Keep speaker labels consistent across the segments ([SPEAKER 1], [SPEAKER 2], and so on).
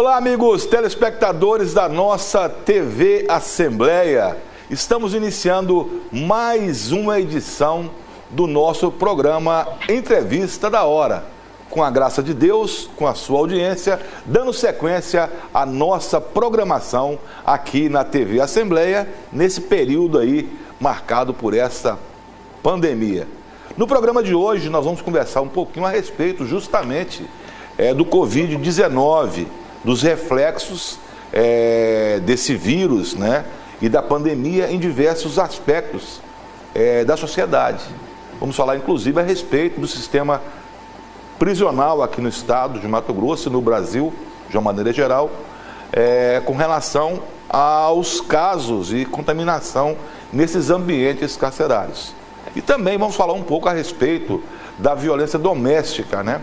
[SPEAKER 1] Olá, amigos telespectadores da nossa TV Assembleia. Estamos iniciando mais uma edição do nosso programa Entrevista da Hora. Com a graça de Deus, com a sua audiência, dando sequência à nossa programação aqui na TV Assembleia, nesse período aí marcado por essa pandemia. No programa de hoje nós vamos conversar um pouquinho a respeito justamente do Covid-19, dos reflexos desse vírus, né, e da pandemia em diversos aspectos da sociedade. Vamos falar inclusive a respeito do sistema prisional aqui no estado de Mato Grosso e no Brasil, de uma maneira geral, com relação aos casos e contaminação nesses ambientes carcerários. E também vamos falar um pouco a respeito da violência doméstica, né?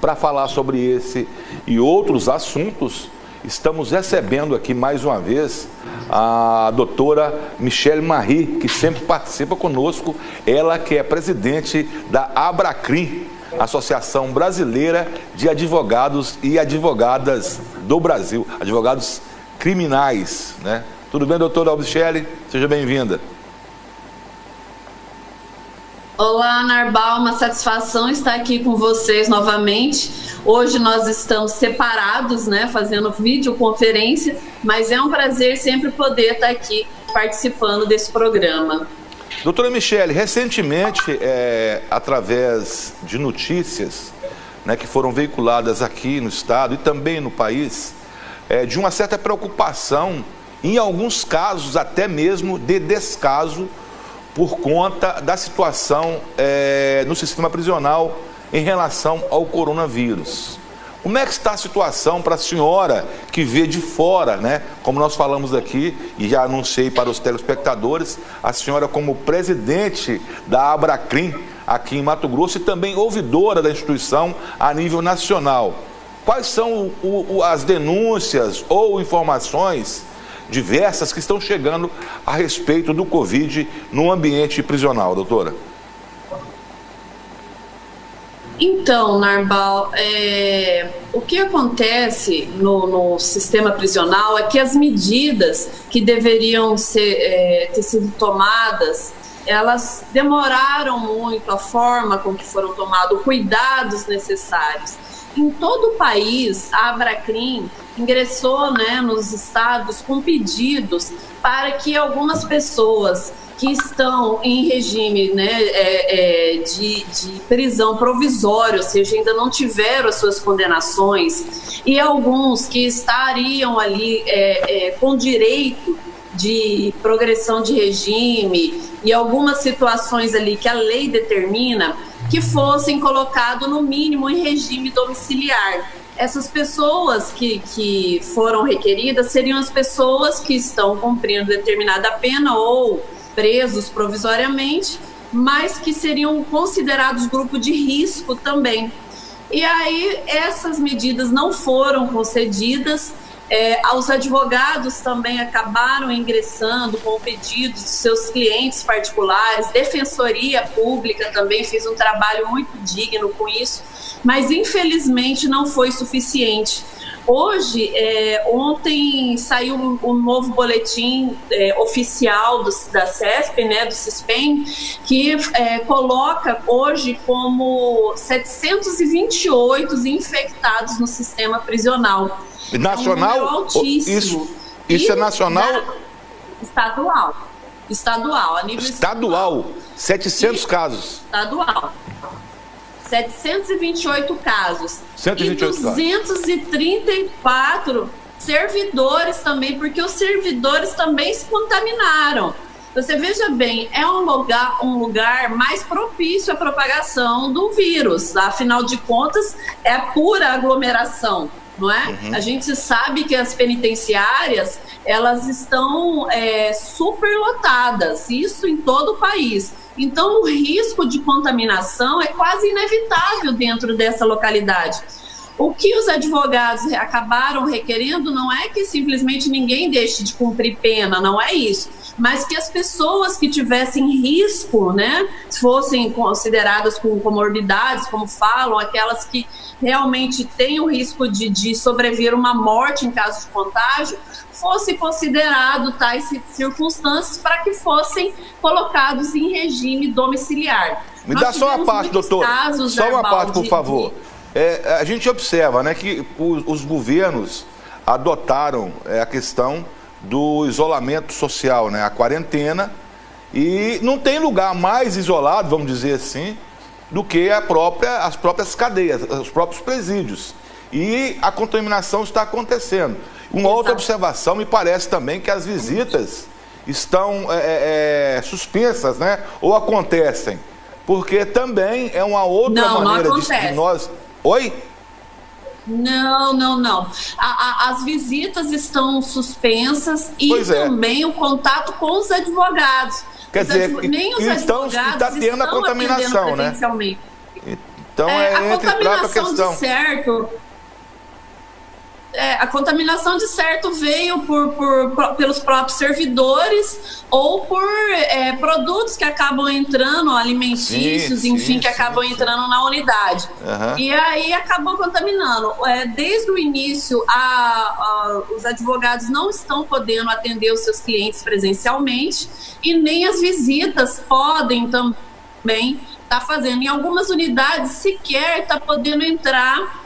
[SPEAKER 1] Para falar sobre esse e outros assuntos, estamos recebendo aqui mais uma vez a doutora Michele Marie, que sempre participa conosco, ela que é presidente da Abracrim, Associação Brasileira de Advogados e Advogadas do Brasil, advogados criminais, né? Tudo bem, doutora Michele? Seja bem-vinda.
[SPEAKER 2] Olá, Narbal, uma satisfação estar aqui com vocês novamente. Hoje nós estamos separados, né, fazendo videoconferência, mas é um prazer sempre poder estar aqui participando desse programa.
[SPEAKER 1] Doutora Michele, recentemente, através de notícias, né, que foram veiculadas aqui no estado e também no país, de uma certa preocupação, em alguns casos até mesmo de descaso, por conta da situação no sistema prisional em relação ao coronavírus. Como é que está a situação para a senhora que vê de fora, né? Como nós falamos aqui, e já anunciei para os telespectadores, a senhora como presidente da Abracrim aqui em Mato Grosso e também ouvidora da instituição a nível nacional. Quais são as denúncias ou informações diversas que estão chegando a respeito do Covid no ambiente prisional, doutora?
[SPEAKER 2] Então, Narbal, o que acontece no sistema prisional é que as medidas que deveriam ter sido tomadas, elas demoraram muito, a forma com que foram tomados, cuidados necessários. Em todo o país, a Abracrim ingressou, né, nos estados com pedidos para que algumas pessoas que estão em regime, né, de prisão provisória, ou seja, ainda não tiveram as suas condenações, e alguns que estariam ali com direito de progressão de regime e algumas situações ali que a lei determina, que fossem colocados no mínimo em regime domiciliar. Essas pessoas que foram requeridas seriam as pessoas que estão cumprindo determinada pena ou presos provisoriamente, mas que seriam considerados grupo de risco também. E aí essas medidas não foram concedidas. Os advogados também acabaram ingressando com pedidos de seus clientes particulares, Defensoria Pública também fez um trabalho muito digno com isso, mas infelizmente não foi suficiente. Hoje, ontem saiu um novo boletim oficial da CESP, né, do CISPEM, que coloca hoje como 728 infectados no sistema prisional.
[SPEAKER 1] Nacional?
[SPEAKER 2] É um número altíssimo.
[SPEAKER 1] Isso é nacional?
[SPEAKER 2] Estadual. Estadual, a nível
[SPEAKER 1] estadual. 700 casos.
[SPEAKER 2] Estadual. 728 casos.
[SPEAKER 1] 128
[SPEAKER 2] e 234 servidores também, porque os servidores também se contaminaram. Você veja bem, é um lugar mais propício à propagação do vírus. Afinal de contas, é pura aglomeração, não é? Uhum. A gente sabe que as penitenciárias, elas estão superlotadas, isso em todo o país. Então, o risco de contaminação é quase inevitável dentro dessa localidade. O que os advogados acabaram requerendo não é que simplesmente ninguém deixe de cumprir pena, não é isso, mas que as pessoas que tivessem risco, né, fossem consideradas com comorbidades, como falam, aquelas que realmente têm o risco de sobrevir uma morte em caso de contágio, fosse considerado tais circunstâncias para que fossem colocados em regime domiciliar.
[SPEAKER 1] Me dá só uma parte, doutor, só uma parte, por favor. A gente observa, né, que os governos adotaram a questão do isolamento social, né, a quarentena, e não tem lugar mais isolado, vamos dizer assim, do que as próprias cadeias, os próprios presídios. E a contaminação está acontecendo. Uma outra observação, me parece também que as visitas estão suspensas, né, ou acontecem, porque também é uma outra maneira de nós... Oi?
[SPEAKER 2] Não. As visitas estão suspensas e também o contato com os advogados.
[SPEAKER 1] Quer dizer,
[SPEAKER 2] nem os advogados
[SPEAKER 1] está tendo a contaminação, né? Então
[SPEAKER 2] a
[SPEAKER 1] entre própria questão.
[SPEAKER 2] A contaminação, de certo, veio pelos próprios servidores ou por produtos que acabam entrando, alimentícios, enfim, que acabam entrando na unidade. E aí acabou contaminando. Desde o início, os advogados não estão podendo atender os seus clientes presencialmente e nem as visitas podem também estar fazendo. Em algumas unidades, sequer está podendo entrar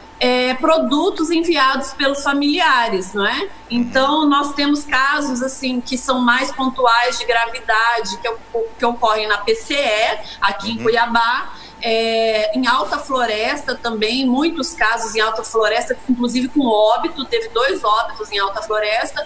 [SPEAKER 2] produtos enviados pelos familiares, não é? Então, nós temos casos, assim, que são mais pontuais de gravidade, que ocorrem na PCE, aqui em Cuiabá, em Alta Floresta também, muitos casos em Alta Floresta, inclusive com óbito, teve 2 óbitos em Alta Floresta.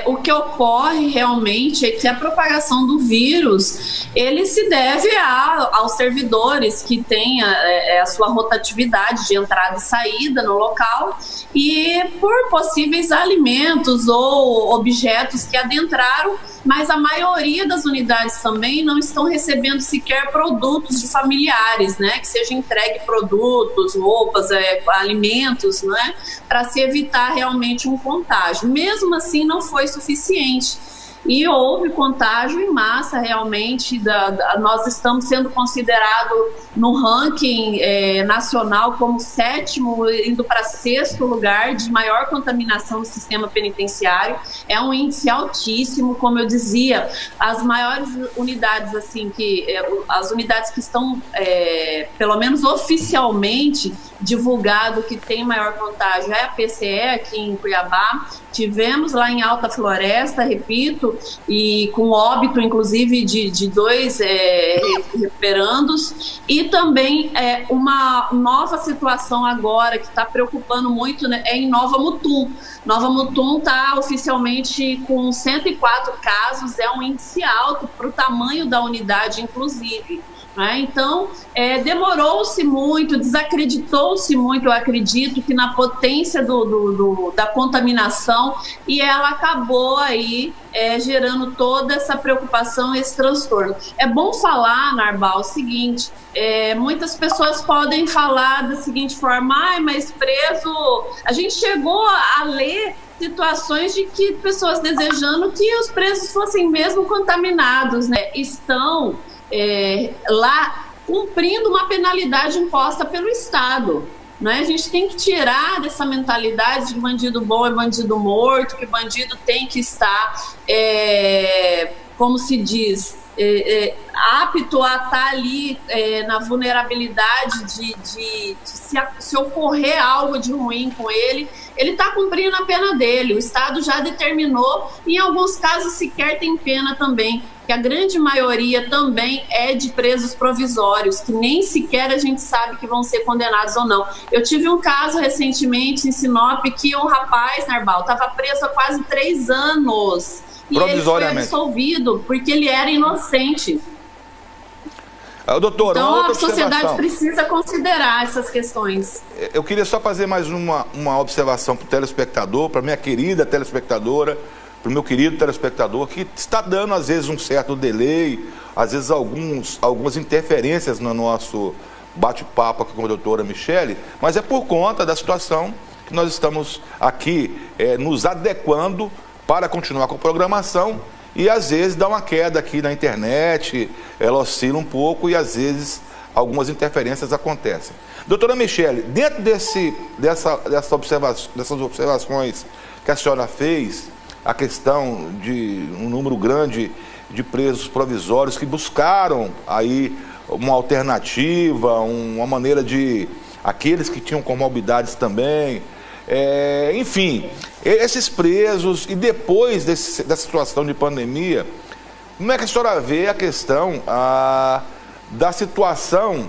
[SPEAKER 2] O que ocorre realmente é que a propagação do vírus, ele se deve aos servidores que têm a sua rotatividade de entrada e saída no local e por possíveis alimentos ou objetos que adentraram, mas a maioria das unidades também não estão recebendo sequer produtos de familiares, né? Que seja entregue produtos, roupas, alimentos, né? Para se evitar realmente um contágio. Mesmo assim, não foi suficiente. E houve contágio em massa, realmente. Nós estamos sendo considerados no ranking nacional como 7º, indo para 6º lugar de maior contaminação no sistema penitenciário. É um índice altíssimo, como eu dizia. As maiores unidades, assim, as unidades que estão, pelo menos oficialmente, divulgado que tem maior contágio é a PCE, aqui em Cuiabá. Tivemos lá em Alta Floresta, repito, e com óbito, inclusive, de 2 recuperandos. E também uma nova situação agora que está preocupando muito, né, é em Nova Mutum. Nova Mutum está oficialmente com 104 casos, é um índice alto para o tamanho da unidade, inclusive. Então, demorou-se muito, desacreditou-se muito, eu acredito, que na potência da contaminação, e ela acabou aí gerando toda essa preocupação, esse transtorno. É bom falar, Narbal, o seguinte, muitas pessoas podem falar da seguinte forma: mas preso... A gente chegou a ler situações de que pessoas desejando que os presos fossem mesmo contaminados, né? Estão... lá cumprindo uma penalidade imposta pelo Estado, né? A gente tem que tirar dessa mentalidade de que bandido bom é bandido morto, que bandido tem que estar, como se diz, apto a estar ali na vulnerabilidade de se ocorrer algo de ruim com ele, ele está cumprindo a pena dele. O Estado já determinou, e em alguns casos sequer tem pena também, que a grande maioria também é de presos provisórios, que nem sequer a gente sabe que vão ser condenados ou não. Eu tive um caso recentemente em Sinop que um rapaz, Narbal, estava preso há quase 3 anos. E ele foi absolvido porque ele era inocente.
[SPEAKER 1] Doutora,
[SPEAKER 2] então
[SPEAKER 1] outra
[SPEAKER 2] a sociedade precisa considerar essas questões.
[SPEAKER 1] Eu queria só fazer mais uma observação para o telespectador, para a minha querida telespectadora, para o meu querido telespectador, que está dando às vezes um certo delay, às vezes algumas interferências no bate-papo aqui com a doutora Michele, mas é por conta da situação que nós estamos aqui nos adequando para continuar com a programação e às vezes dá uma queda aqui na internet, ela oscila um pouco e às vezes algumas interferências acontecem. Doutora Michele, dentro dessas observações que a senhora fez, a questão de um número grande de presos provisórios que buscaram aí uma alternativa, uma maneira de aqueles que tinham comorbidades também, enfim, esses presos e depois dessa situação de pandemia, como é que a senhora vê a questão da situação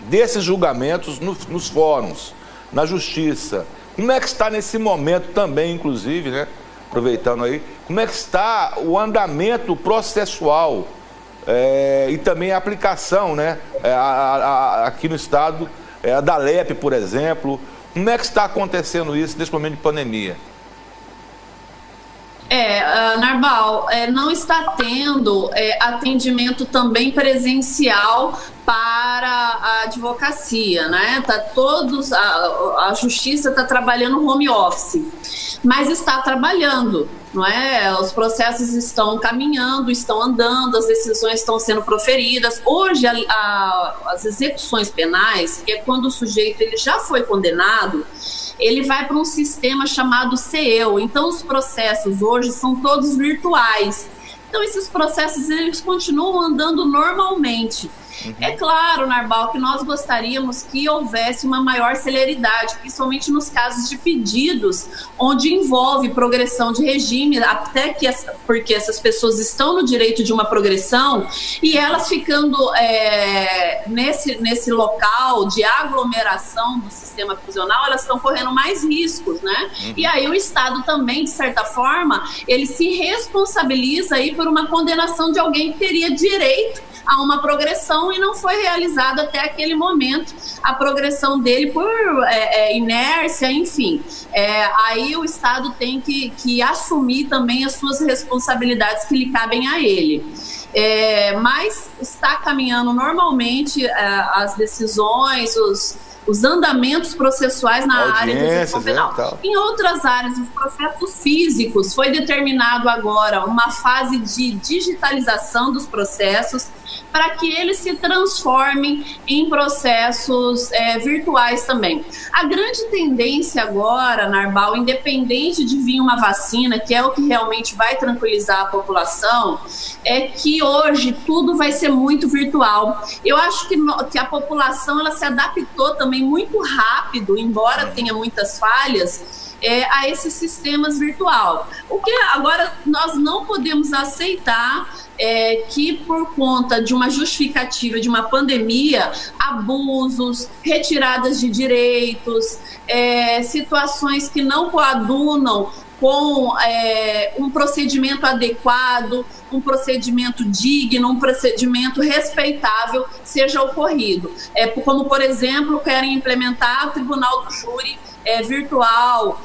[SPEAKER 1] desses julgamentos nos fóruns, na justiça? Como é que está nesse momento também, inclusive, né? Aproveitando aí, como é que está o andamento processual e também a aplicação, né? Aqui no estado, da LEP, por exemplo. Como é que está acontecendo isso nesse momento de pandemia?
[SPEAKER 2] Narbal, não está tendo atendimento também presencial para a advocacia, né? A justiça está trabalhando home office, mas está trabalhando, não é? Os processos estão caminhando, estão andando, as decisões estão sendo proferidas. Hoje, as execuções penais, que é quando o sujeito ele já foi condenado, ele vai para um sistema chamado CEU. Então, os processos hoje são todos virtuais. Então, esses processos eles continuam andando normalmente. É claro, Narbal, que nós gostaríamos que houvesse uma maior celeridade, principalmente nos casos de pedidos, onde envolve progressão de regime, até porque essas pessoas estão no direito de uma progressão e elas ficando nesse local de aglomeração do sistema prisional, elas estão correndo mais riscos, né? E aí o Estado também, de certa forma, ele se responsabiliza aí por uma condenação de alguém que teria direito a uma progressão e não foi realizada até aquele momento a progressão dele por inércia, enfim. Aí o Estado tem que assumir também as suas responsabilidades que lhe cabem a ele. Mas está caminhando normalmente as decisões, os andamentos processuais na área de execução penal. Em outras áreas, os processos físicos, foi determinado agora uma fase de digitalização dos processos para que eles se transformem em processos virtuais também. A grande tendência agora, Narbal, independente de vir uma vacina, que é o que realmente vai tranquilizar a população, é que hoje tudo vai ser muito virtual. Eu acho que a população ela se adaptou também muito rápido, embora tenha muitas falhas, a esses sistemas virtual. O que agora nós não podemos aceitar que por conta de uma justificativa de uma pandemia, abusos, retiradas de direitos, situações que não coadunam com um procedimento adequado, um procedimento digno, um procedimento respeitável seja ocorrido. Como, por exemplo, querem implementar o Tribunal do Júri virtual,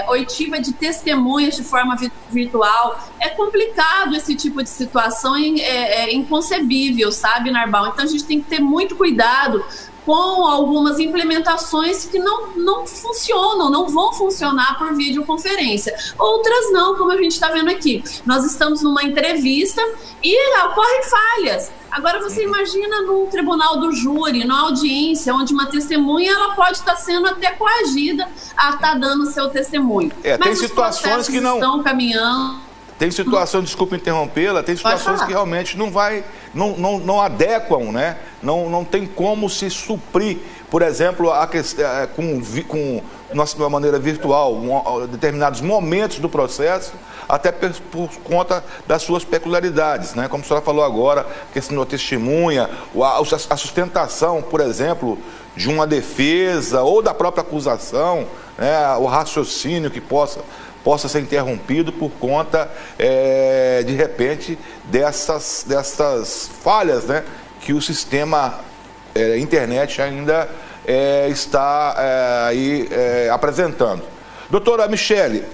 [SPEAKER 2] oitiva de testemunhas de forma virtual. É complicado esse tipo de situação, é inconcebível, sabe, Narbal? Então a gente tem que ter muito cuidado com algumas implementações que não funcionam, não vão funcionar por videoconferência. Outras não, como a gente está vendo aqui. Nós estamos numa entrevista e ocorrem falhas. Agora você imagina num tribunal do júri, numa audiência, onde uma testemunha ela pode estar sendo até coagida a estar dando seu testemunho.
[SPEAKER 1] Mas tem situações que não
[SPEAKER 2] estão caminhando.
[SPEAKER 1] Tem situações, desculpa interrompê-la, tem situações que realmente não adequam, né? Não tem como se suprir, por exemplo, com uma maneira virtual, determinados momentos do processo, até por conta das suas peculiaridades, né? Como a senhora falou agora, questão da testemunha, a sustentação, por exemplo, de uma defesa ou da própria acusação, né? O raciocínio que possa ser interrompido por conta, de repente, dessas falhas, né, que o sistema internet ainda está aí apresentando. Doutora Michele,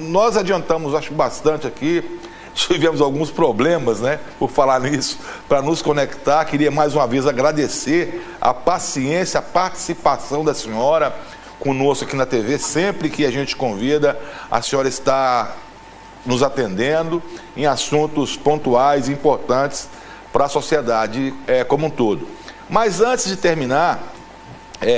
[SPEAKER 1] nós adiantamos, acho, bastante aqui tivemos alguns problemas, né, por falar nisso, para nos conectar. Queria mais uma vez agradecer a paciência, a participação da senhora conosco aqui na TV. Sempre que a gente convida, a senhora está nos atendendo em assuntos pontuais, importantes para a sociedade como um todo. Mas antes de terminar,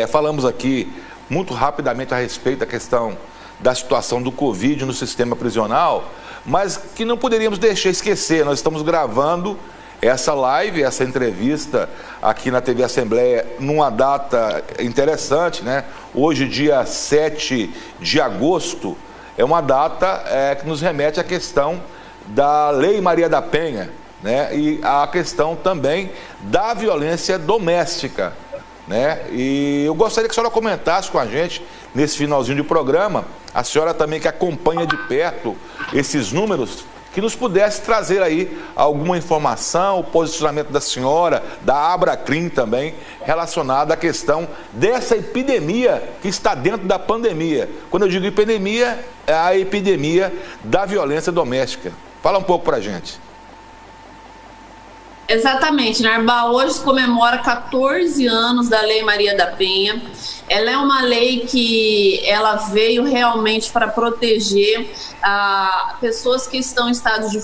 [SPEAKER 1] falamos aqui muito rapidamente a respeito da questão da situação do Covid no sistema prisional, mas que não poderíamos deixar esquecer. Nós estamos gravando essa live, essa entrevista aqui na TV Assembleia numa data interessante, né? Hoje, dia 7 de agosto, é uma data que nos remete à questão da Lei Maria da Penha, né? E a questão também da violência doméstica, né? E eu gostaria que a senhora comentasse com a gente, nesse finalzinho de programa, a senhora também que acompanha de perto esses números, que nos pudesse trazer aí alguma informação, o posicionamento da senhora, da Abracrim também, relacionado à questão dessa epidemia que está dentro da pandemia. Quando eu digo epidemia, é a epidemia da violência doméstica. Fala um pouco pra gente.
[SPEAKER 2] Exatamente, Narbal. Hoje comemora 14 anos da Lei Maria da Penha. Ela é uma lei que ela veio realmente para proteger pessoas que estão em estado de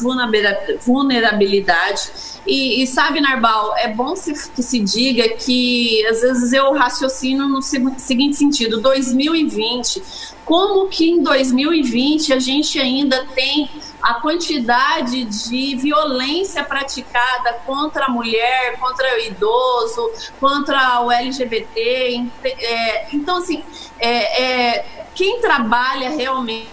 [SPEAKER 2] vulnerabilidade. E sabe, Narbal, é bom que se diga que às vezes eu raciocino no seguinte sentido: 2020, como que em 2020 a gente ainda tem a quantidade de violência praticada contra a mulher, contra o idoso, contra o LGBT. Então, assim, quem trabalha realmente...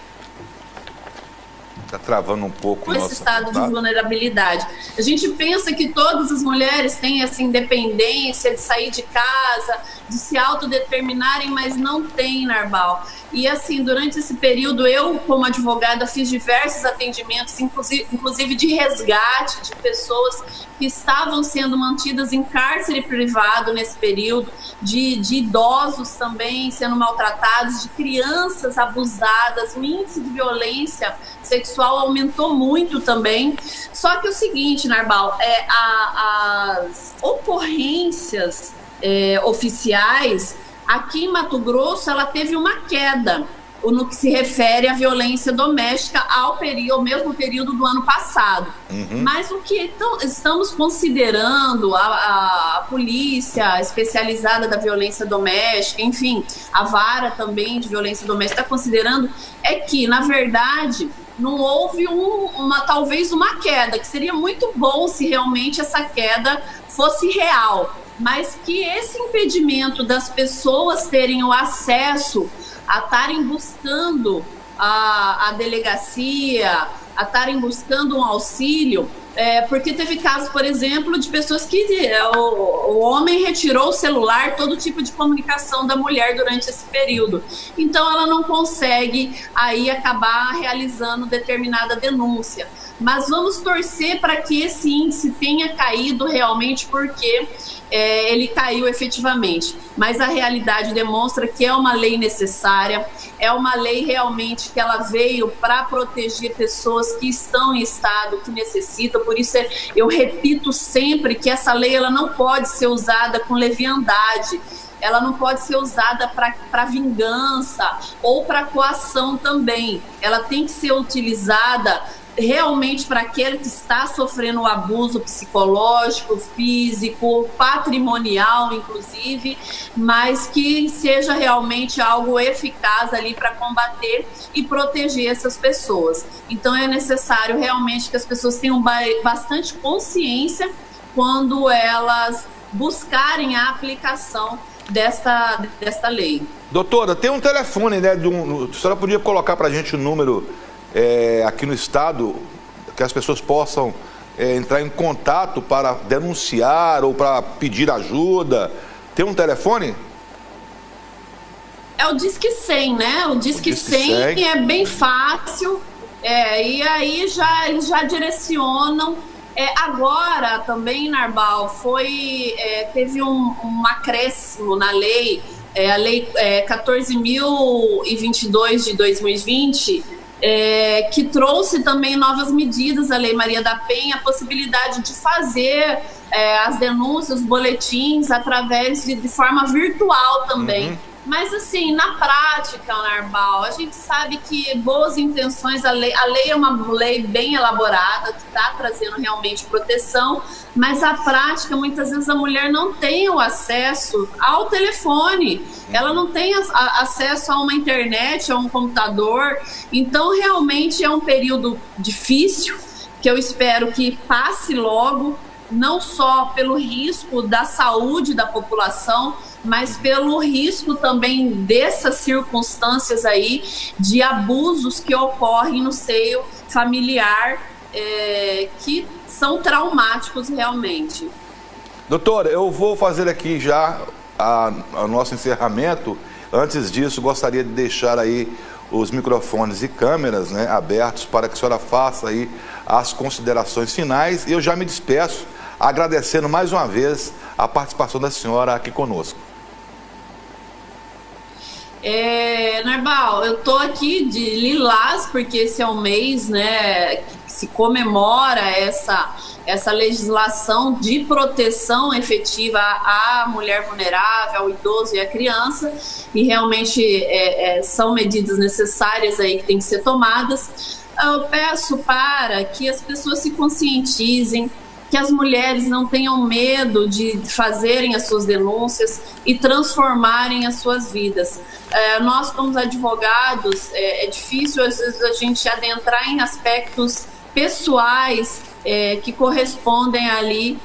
[SPEAKER 1] Está travando um pouco
[SPEAKER 2] esse estado de vulnerabilidade. A gente pensa que todas as mulheres têm essa independência de sair de casa, de se autodeterminarem, mas não tem, Narbal. E assim, durante esse período, eu, como advogada, fiz diversos atendimentos, inclusive de resgate de pessoas que estavam sendo mantidas em cárcere privado nesse período, de idosos também sendo maltratados, de crianças abusadas. O índice de violência sexual aumentou muito também. Só que é o seguinte, Narbal, as ocorrências oficiais aqui em Mato Grosso, ela teve uma queda no que se refere à violência doméstica ao mesmo período do ano passado. Mas o que estamos considerando, a polícia especializada da violência doméstica, enfim, a vara também de violência doméstica está considerando, é que, na verdade, não houve talvez uma queda, que seria muito bom se realmente essa queda fosse real, mas que esse impedimento das pessoas terem o acesso a estarem buscando a delegacia, a estarem buscando um auxílio, porque teve casos, por exemplo, de pessoas que o homem retirou o celular, todo tipo de comunicação da mulher durante esse período. Então ela não consegue aí acabar realizando determinada denúncia. Mas vamos torcer para que esse índice tenha caído realmente, porque ele caiu efetivamente. Mas a realidade demonstra que é uma lei necessária, é uma lei realmente que ela veio para proteger pessoas que estão em estado que necessitam. Por isso eu repito sempre que essa lei ela não pode ser usada com leviandade. Ela não pode ser usada para vingança ou para coação também. Ela tem que ser utilizada realmente para aquele que está sofrendo o abuso psicológico, físico, patrimonial, inclusive, mas que seja realmente algo eficaz ali para combater e proteger essas pessoas. Então é necessário realmente que as pessoas tenham bastante consciência quando elas buscarem a aplicação desta lei.
[SPEAKER 1] Doutora, tem um telefone, né? A senhora podia colocar para a gente o número aqui no estado, que as pessoas possam entrar em contato para denunciar ou para pedir ajuda? Tem um telefone?
[SPEAKER 2] É o Disque 100, né? O Disque 100 é bem fácil, e aí eles já direcionam. Agora também, Narbal, teve um acréscimo na lei, a lei 14.022 de 2020, que trouxe também novas medidas, a Lei Maria da Penha, a possibilidade de fazer as denúncias, os boletins, através de forma virtual também. Mas, assim, na prática, Narbal, a gente sabe que boas intenções, a lei é uma lei bem elaborada, que está trazendo realmente proteção, mas a prática, muitas vezes a mulher não tem o acesso ao telefone, ela não tem acesso a uma internet, a um computador, então realmente é um período difícil, que eu espero que passe logo, não só pelo risco da saúde da população, mas pelo risco também dessas circunstâncias aí de abusos que ocorrem no seio familiar, que são traumáticos realmente.
[SPEAKER 1] Doutora, eu vou fazer aqui já o nosso encerramento. Antes disso, gostaria de deixar aí os microfones e câmeras, né, abertos para que a senhora faça aí as considerações finais. E eu já me despeço agradecendo mais uma vez a participação da senhora aqui conosco.
[SPEAKER 2] Narbal, eu tô aqui de lilás, porque esse é o mês, né, que se comemora essa legislação de proteção efetiva à mulher vulnerável, ao idoso e à criança, e realmente são medidas necessárias aí que têm que ser tomadas. Eu peço para que as pessoas se conscientizem, que as mulheres não tenham medo de fazerem as suas denúncias e transformarem as suas vidas. Nós, como advogados, é difícil às vezes a gente adentrar em aspectos pessoais que correspondem ali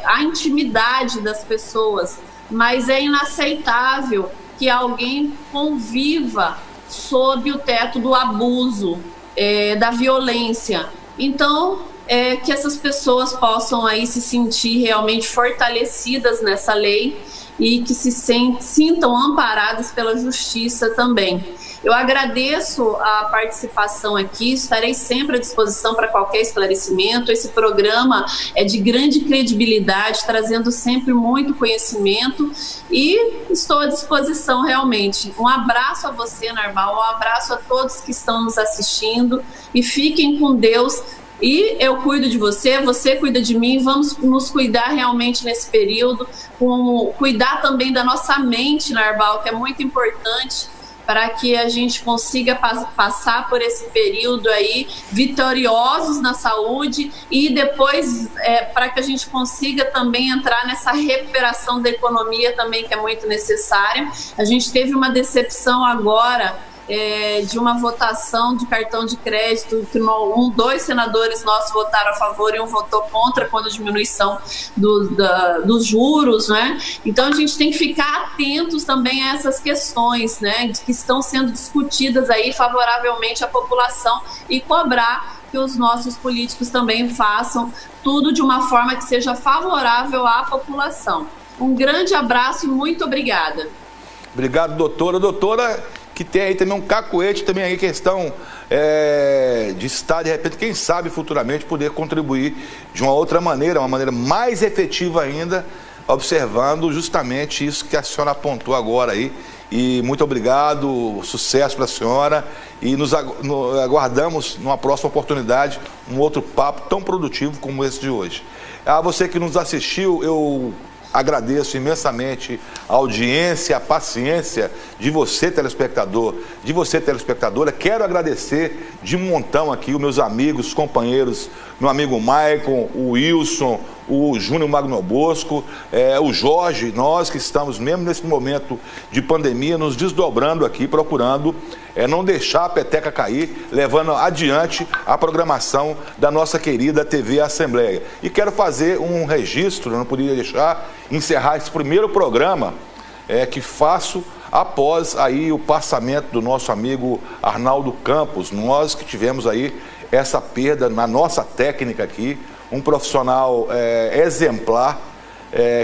[SPEAKER 2] à intimidade das pessoas, mas é inaceitável que alguém conviva sob o teto do abuso, da violência. Então, que essas pessoas possam aí se sentir realmente fortalecidas nessa lei e que se sintam amparadas pela justiça também. Eu agradeço a participação aqui, estarei sempre à disposição para qualquer esclarecimento. Esse programa é de grande credibilidade, trazendo sempre muito conhecimento e estou à disposição realmente. Um abraço a você, Narbal, um abraço a todos que estão nos assistindo e fiquem com Deus. E eu cuido de você, você cuida de mim, vamos nos cuidar realmente nesse período, cuidar também da nossa mente, Narbal, que é muito importante para que a gente consiga passar por esse período aí vitoriosos na saúde e depois para que a gente consiga também entrar nessa recuperação da economia também, que é muito necessária. A gente teve uma decepção agora de uma votação de cartão de crédito, que dois senadores nossos votaram a favor e um votou contra quando a diminuição dos juros, né? Então a gente tem que ficar atentos também a essas questões, né, que estão sendo discutidas aí favoravelmente à população e cobrar que os nossos políticos também façam tudo de uma forma que seja favorável à população. Um grande abraço e muito obrigada.
[SPEAKER 1] Obrigado, doutora. Doutora, que tem aí também um cacuete, também aí questão de estar, de repente, quem sabe futuramente poder contribuir de uma outra maneira, uma maneira mais efetiva ainda, observando justamente isso que a senhora apontou agora aí. E muito obrigado, sucesso para a senhora e nos aguardamos numa próxima oportunidade um outro papo tão produtivo como esse de hoje. A você que nos assistiu, eu agradeço imensamente a audiência, a paciência de você, telespectador, de você, telespectadora. Quero agradecer de montão aqui os meus amigos, companheiros, meu amigo Maicon, o Wilson, o Júnior Magno Bosco, o Jorge, nós que estamos mesmo nesse momento de pandemia, nos desdobrando aqui, procurando não deixar a peteca cair, levando adiante a programação da nossa querida TV Assembleia. E quero fazer um registro, eu não poderia deixar, encerrar esse primeiro programa que faço após aí o passamento do nosso amigo Arnaldo Campos, nós que tivemos aí essa perda na nossa técnica aqui, um profissional exemplar,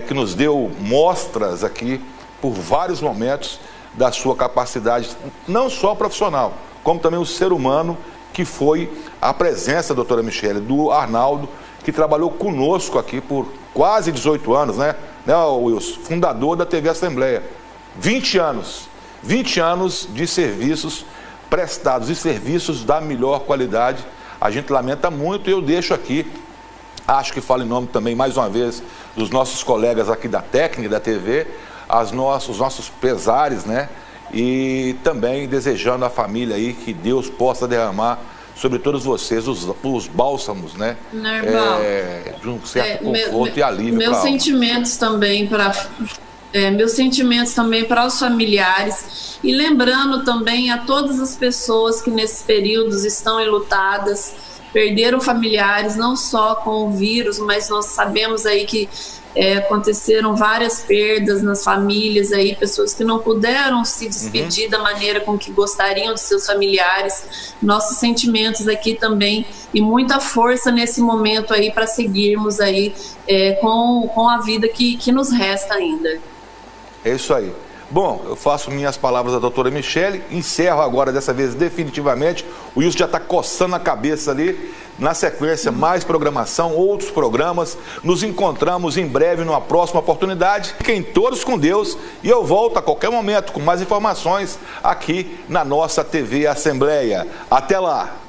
[SPEAKER 1] que nos deu mostras aqui por vários momentos da sua capacidade, não só profissional, como também o ser humano, que foi a presença, doutora Michele, do Arnaldo, que trabalhou conosco aqui por quase 18 anos, né, Wilson? Fundador da TV Assembleia. 20 anos de serviços prestados e serviços da melhor qualidade. A gente lamenta muito e eu deixo aqui, acho que falo em nome também, mais uma vez, dos nossos colegas aqui da técnica da TV, os nossos pesares, né? E também desejando à família aí que Deus possa derramar sobre todos vocês os bálsamos, né? De um certo conforto e alívio.
[SPEAKER 2] Meus sentimentos também para os familiares, e lembrando também a todas as pessoas que nesses períodos estão enlutadas, perderam familiares, não só com o vírus, mas nós sabemos aí que aconteceram várias perdas nas famílias aí, pessoas que não puderam se despedir da maneira com que gostariam de seus familiares. Nossos sentimentos aqui também, e muita força nesse momento aí para seguirmos aí com a vida que nos resta ainda.
[SPEAKER 1] É isso aí. Bom, eu faço minhas palavras da doutora Michele, encerro agora dessa vez definitivamente. O Wilson já está coçando a cabeça ali. Na sequência, mais programação, outros programas. Nos encontramos em breve numa próxima oportunidade. Fiquem todos com Deus e eu volto a qualquer momento com mais informações aqui na nossa TV Assembleia. Até lá!